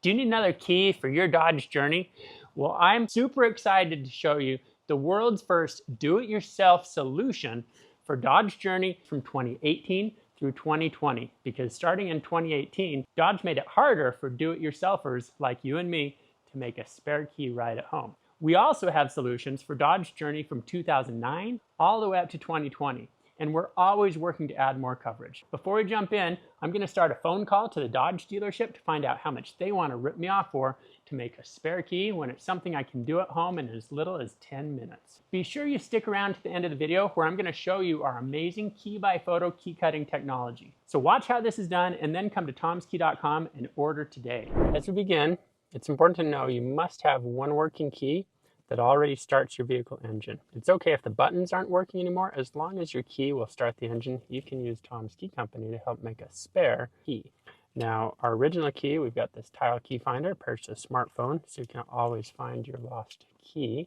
Do you need another key for your Dodge journey? Well, I'm super excited to show you the world's first do-it-yourself solution for Dodge Journey from 2018 through 2020. Because starting in 2018, Dodge made it harder for do-it-yourselfers like you and me to make a spare key right at home. We also have solutions for Dodge Journey from 2009 all the way up to 2020. And we're always working to add more coverage. Before we jump in, I'm going to start a phone call to the Dodge dealership to find out how much they want to rip me off for to make a spare key when it's something I can do at home in as little as 10 minutes. Be sure you stick around to the end of the video where I'm going to show you our amazing key by photo key cutting technology. So watch how this is done and then come to tomskey.com and order today. As we begin, it's important to know you must have one working key that already starts your vehicle engine. It's okay if the buttons aren't working anymore. As long as your key will start the engine, you can use Tom's Key Company to help make a spare key. Now, our original key, we've got this tile key finder paired to a smartphone, so you can always find your lost key.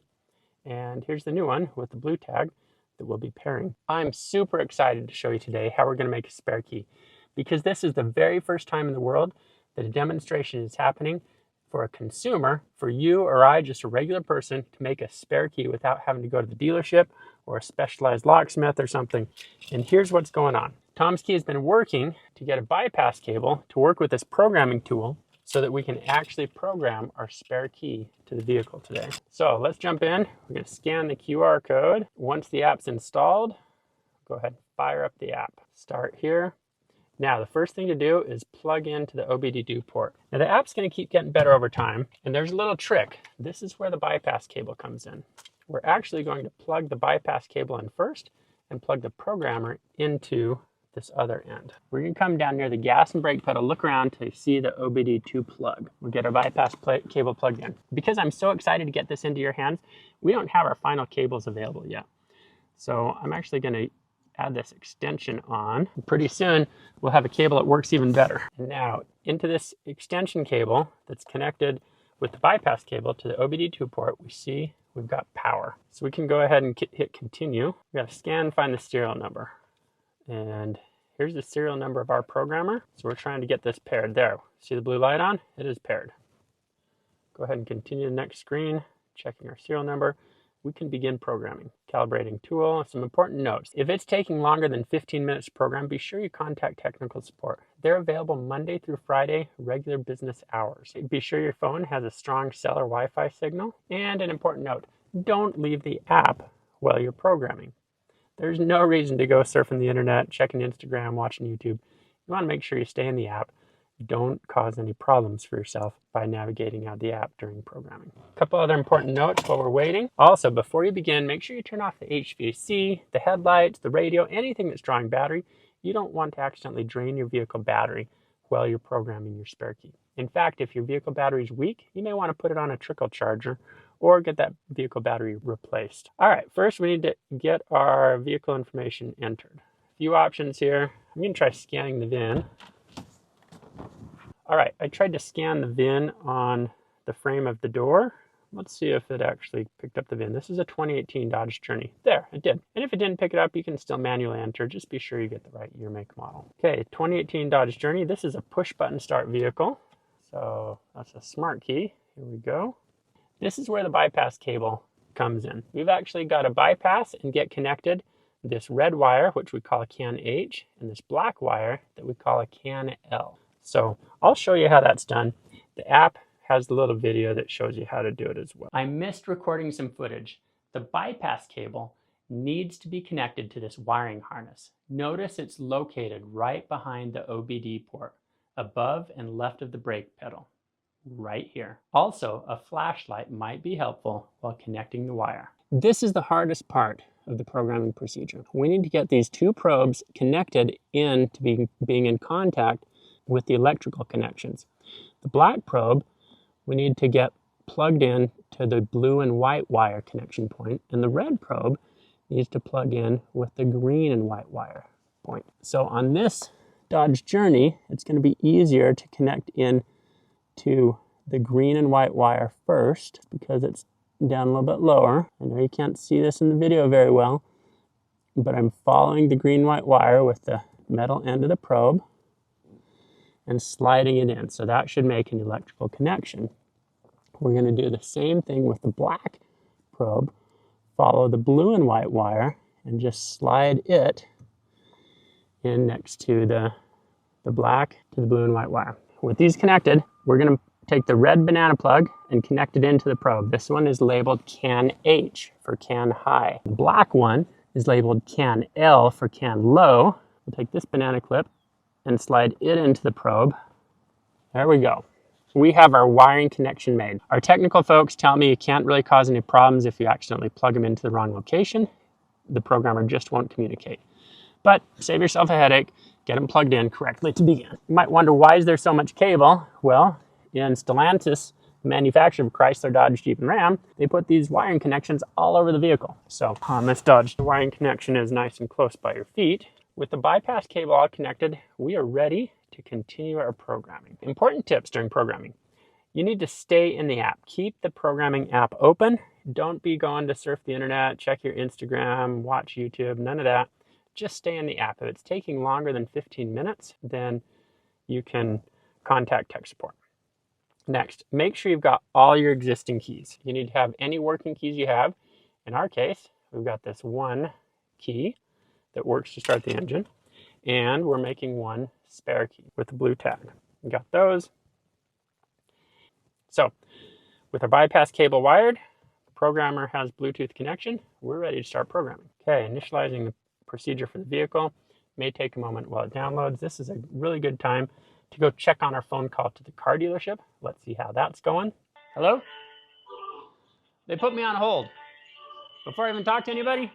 And here's the new one with the blue tag that we'll be pairing. I'm super excited to show you today how we're going to make a spare key, because this is the very first time in the world that a demonstration is happening for a consumer, for you or I, just a regular person, to make a spare key without having to go to the dealership or a specialized locksmith or something. And here's what's going on. Tom's Key has been working to get a bypass cable to work with this programming tool so that we can actually program our spare key to the vehicle today. So let's jump in. We're going to scan the QR code. Once the app's installed, go ahead and fire up the app. Start here. Now, the first thing to do is plug into the OBD2 port. Now, the app's going to keep getting better over time, and there's a little trick. This is where the bypass cable comes in. We're actually going to plug the bypass cable in first and plug the programmer into this other end. We're going to come down near the gas and brake pedal, look around to see the OBD2 plug. We'll get our bypass cable plugged in. Because I'm so excited to get this into your hands, we don't have our final cables available yet. So I'm actually going to add this extension on. Pretty soon we'll have a cable that works even better. Now into this extension cable that's connected with the bypass cable to the OBD2 port, we see we've got power. So we can go ahead and hit continue. We got to scan and find the serial number. And here's the serial number of our programmer. So we're trying to get this paired there. See the blue light on? It is paired. Go ahead and continue to the next screen, checking our serial number. We can begin programming. Calibrating tool, some important notes. If it's taking longer than 15 minutes to program, be sure you contact technical support. They're available Monday through Friday, regular business hours. Be sure your phone has a strong cellular Wi-Fi signal. And an important note, don't leave the app while you're programming. There's no reason to go surfing the internet, checking Instagram, watching YouTube. You want to make sure you stay in the app. Don't cause any problems for yourself by navigating out the app during programming. A couple other important notes while we're waiting. Also, before you begin, make sure you turn off the HVAC, the headlights, the radio, anything that's drawing battery. You don't want to accidentally drain your vehicle battery while you're programming your spare key. In fact, if your vehicle battery is weak, you may want to put it on a trickle charger or get that vehicle battery replaced. All right, first we need to get our vehicle information entered. A few options here. I'm going to try scanning the VIN. All right, I tried to scan the VIN on the frame of the door. Let's see if it actually picked up the VIN. This is a 2018 Dodge Journey. There, it did. And if it didn't pick it up, you can still manually enter. Just be sure you get the right year, make, model. Okay, 2018 Dodge Journey. This is a push-button start vehicle. So that's a smart key. Here we go. This is where the bypass cable comes in. We've actually got to bypass and get connected this red wire, which we call a CAN H, and this black wire that we call a CAN L. So I'll show you how that's done. The app has a little video that shows you how to do it as well. I missed recording some footage. The bypass cable needs to be connected to this wiring harness. Notice it's located right behind the OBD port, above and left of the brake pedal, right here. Also, a flashlight might be helpful while connecting the wire. This is the hardest part of the programming procedure. We need to get these two probes connected in to being in contact with the electrical connections. The black probe we need to get plugged in to the blue and white wire connection point, and the red probe needs to plug in with the green and white wire point. So on this Dodge Journey, it's going to be easier to connect in to the green and white wire first because it's down a little bit lower. I know you can't see this in the video very well, but I'm following the green-white wire with the metal end of the probe. and sliding it in. So that should make an electrical connection. We're going to do the same thing with the black probe. Follow the blue and white wire and just slide it in next to the black to the blue and white wire. With these connected, we're going to take the red banana plug and connect it into the probe. This one is labeled CAN H for CAN high. The black one is labeled CAN L for CAN low. We'll take this banana clip and slide it into the probe. There we go. We have our wiring connection made. Our technical folks tell me it can't really cause any problems if you accidentally plug them into the wrong location. The programmer just won't communicate. But save yourself a headache, get them plugged in correctly to begin. You might wonder, why is there so much cable? Well, in Stellantis, the manufacturer of Chrysler, Dodge, Jeep, and Ram, they put these wiring connections all over the vehicle. So on this Dodge, the wiring connection is nice and close by your feet. With the bypass cable all connected, we are ready to continue our programming. Important tips during programming. You need to stay in the app. Keep the programming app open. Don't be going to surf the internet, check your Instagram, watch YouTube, none of that. Just stay in the app. If it's taking longer than 15 minutes, then you can contact tech support. Next, make sure you've got all your existing keys. You need to have any working keys you have. In our case, we've got this one key that works to start the engine, and we're making one spare key with the blue tag. We got those. So with our bypass cable wired, the programmer has Bluetooth connection. We're ready to start programming. Okay, initializing the procedure for the vehicle. May take a moment while it downloads. This is a really good time to go check on our phone call to the car dealership. Let's see how that's going. Hello? They put me on hold. Before I even talk to anybody,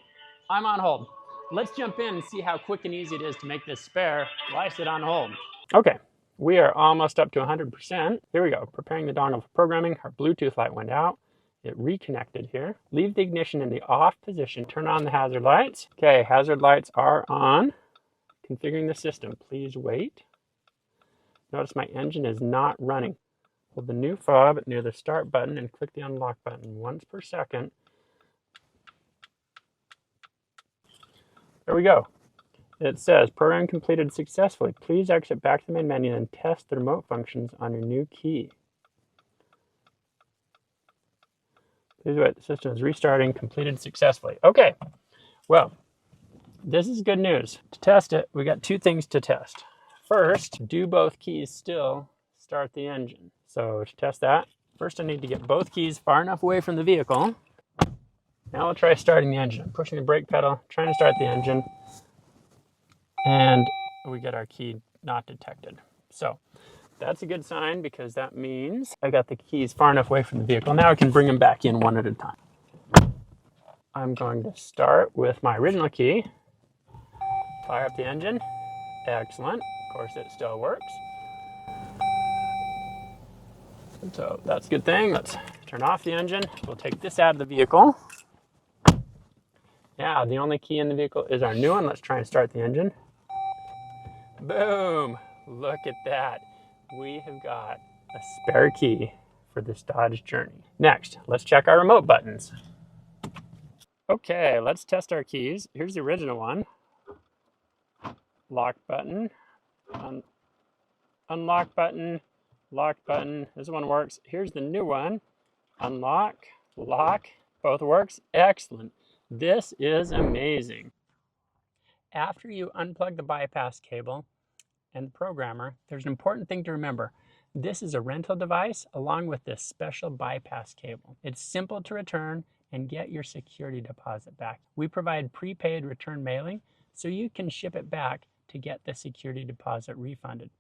I'm on hold. Let's jump in and see how quick and easy it is to make this spare while I sit on hold. Okay, we are almost up to 100%. Here we go, preparing the dongle for programming. Our Bluetooth light went out. It reconnected here. Leave the ignition in the off position. Turn on the hazard lights. Okay, hazard lights are on. Configuring the system. Please wait. Notice my engine is not running. Hold the new fob near the start button and click the unlock button once per second. There we go. It says, program completed successfully. Please exit back to the main menu and test the remote functions on your new key. Please wait, the system is restarting, completed successfully. Okay, well, this is good news. To test it, we got two things to test. First, do both keys still start the engine? So to test that, first I need to get both keys far enough away from the vehicle. Now we'll try starting the engine. I'm pushing the brake pedal, trying to start the engine, and we get our key not detected. So that's a good sign, because that means I got the keys far enough away from the vehicle. Now I can bring them back in one at a time. I'm going to start with my original key. Fire up the engine. Excellent. Of course, it still works. So that's a good thing. Let's turn off the engine. We'll take this out of the vehicle. Yeah, the only key in the vehicle is our new one. Let's try and start the engine. Boom! Look at that. We have got a spare key for this Dodge Journey. Next, let's check our remote buttons. Okay, let's test our keys. Here's the original one. Lock button, unlock button, lock button. This one works. Here's the new one. Unlock, lock, both works. Excellent. This is amazing. After you unplug the bypass cable and the programmer, there's an important thing to remember. This is a rental device along with this special bypass cable. It's simple to return and get your security deposit back. We provide prepaid return mailing, so you can ship it back to get the security deposit refunded.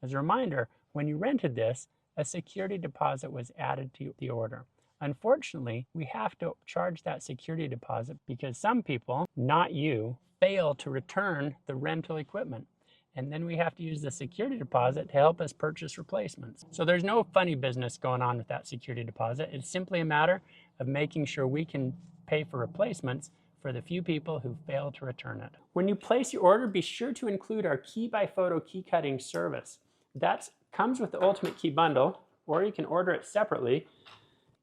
As a reminder, when you rented this, a security deposit was added to the order. Unfortunately, we have to charge that security deposit because some people, not you, fail to return the rental equipment. And then we have to use the security deposit to help us purchase replacements. So there's no funny business going on with that security deposit. It's simply a matter of making sure we can pay for replacements for the few people who fail to return it. When you place your order, be sure to include our Key by Photo key cutting service. That comes with the Ultimate Key Bundle, or you can order it separately.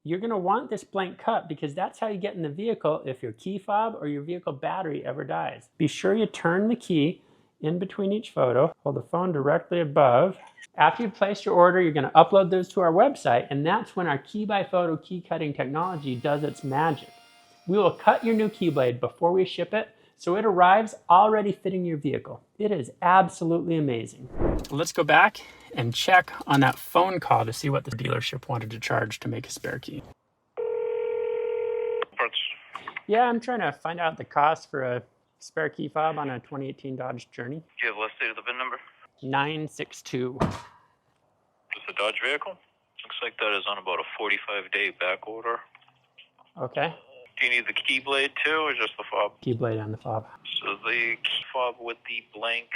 You're going to want this blank cut because that's how you get in the vehicle if your key fob or your vehicle battery ever dies. Be sure you turn the key in between each photo. Hold the phone directly above After you've placed your order, you're going to upload those to our website, and that's when our key by photo key cutting technology does its magic. We will cut your new key blade before we ship it, so it arrives already fitting your vehicle. It is absolutely amazing. Let's go back and check on that phone call to see what the dealership wanted to charge to make a spare key. Parts. Yeah, I'm trying to find out the cost for a spare key fob on a 2018 Dodge Journey. Do you have list date of the VIN number? 962. Is the Dodge vehicle? Looks like that is on about a 45-day back order. Okay. Do you need the key blade too, or just the fob? Key blade on the fob. So the key fob with the blank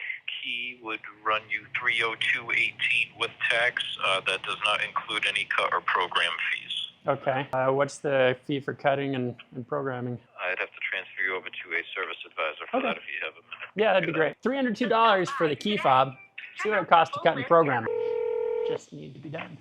key would run you $302.18 with tax. That does not include any cut or program fees. Okay. What's the fee for cutting and programming? I'd have to transfer you over to a service advisor for that if you have a minute. Yeah, that'd be great. $302 for the key fob. See what it costs to cut and program. Just need to be done.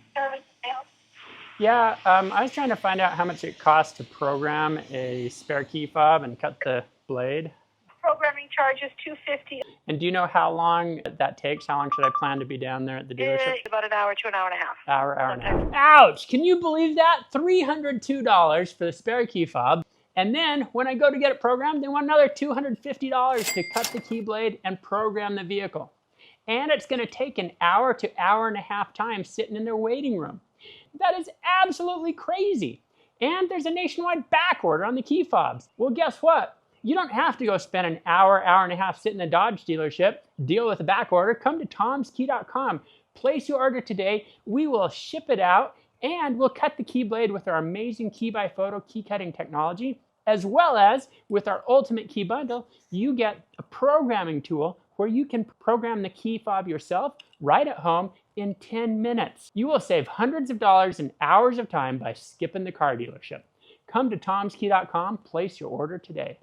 Yeah, I was trying to find out how much it costs to program a spare key fob and cut the blade. Programming charge is $250. And do you know how long that takes? How long should I plan to be down there at the dealership? About an hour to an hour and a half. Hour and a half. Ouch! Can you believe that? $302 for the spare key fob. And then when I go to get it programmed, they want another $250 to cut the key blade and program the vehicle. And it's going to take an hour to hour and a half time sitting in their waiting room. That is absolutely crazy. And there's a nationwide back order on the key fobs. Well, guess what? You don't have to go spend an hour, hour and a half sitting in the Dodge dealership, deal with a back order. Come to tomskey.com. Place your order today. We will ship it out, and we'll cut the key blade with our amazing key by photo key cutting technology, as well as with our ultimate key bundle. You get a programming tool where you can program the key fob yourself right at home in 10 minutes. You will save hundreds of dollars and hours of time by skipping the car dealership. Come to tomskey.com, place your order today.